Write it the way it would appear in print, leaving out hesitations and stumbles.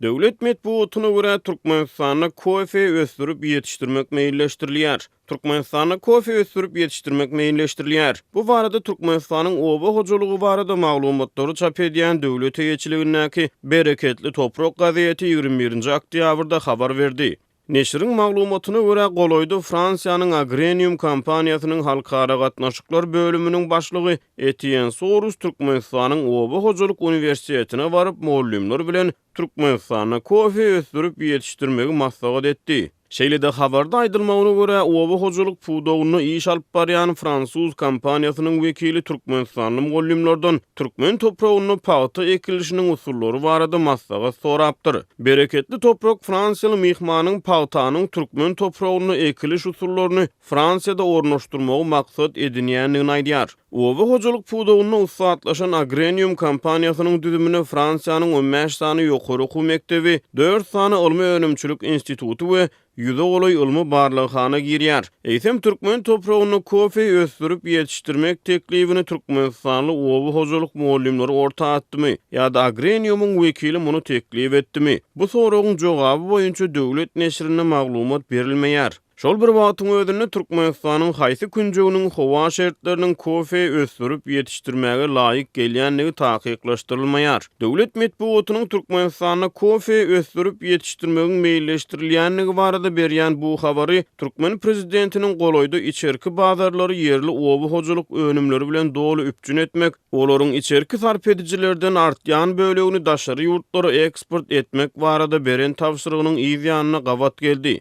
Döwlet medeniýetine görä Türkmenistanda kofe ösdürip ýetişdirmek meýilleşdirilýär. Türkmenistanda kofe ösdürip ýetişdirmek meýilleşdirilýär. Bu barada Türkmenistanyň oba hojalygy barada maglumatlary çap edýän döwlet heýetçiligindäki Bereketli Toprak gazeti 21-nji oktýabrda habar berdi. Neşriň maglumatyna görä Goloýda Fransiýanyň Agrenium kompaniýasynyň halkara gatnaşyklar bölüminiň başlygy Etienne Sorus Türkmenistanyň Oba Hojalyk Universitetine baryp mollimler bilen Türkmenistana kofe ösdürip ýetişdirmegi maksat etdi. Şeýlede habarda aýdylmagyna görä Oba Hojalyk puwdagyny iş alyp barýan Fransuz kompaniýasynyň wekili Türkmenistanyň mollimlerden türkmen topragyny paýta ekilişiniň usullary barada maslahat sorapdyr. Bereketli Toprak Fransiýaly mihmanyň paýtanyň türkmen topragyny ekiliş usullaryny Fransiyada ornaşdyrmagy maksat edinýändigini aýdýar. Oba hojalyk puwdagyny usatlaşan Agrenium kompaniýasynyň düzümine Fransiýanyň 15 sany ýokary okuw mektebi, 4 sany ilmi önümçilik instituty we ýüze goly ilmi barlyghana girýär. Eýsem türkmen topragyny kofe ösdürip ýetişdirmek teklifini Türkmenistanly oba hojalyk mollimleri orta atdymy ýa-da Agreniumyň wekili muny teklif etdimi? Bu soragyň jogaby boýunça döwlet neşrine maglumat berilmeýär. Şol bir wagtyň özünde Türkmenistanyň haýsy künjeginiň howa şertleriniň kofe ösdürip ýetişdirmäge laýyk gelýänligi taýyklaşdyrylmaýar. Döwlet medeniýetiniň Türkmenistana kofe ösdürip ýetişdirmegiň meýilleşdirilýänligi barada berýän bu habary Türkmen prezidentiniň Goloýda içerki bazarlary yerli oba hojalyk önümleri bilen dolu üpjün etmek, olaryň içerki sarp edijilerden artýan bölegini daşary ýurtlara eksport etmek barada beren tapşyrygynyň ýygynyna gawat geldi.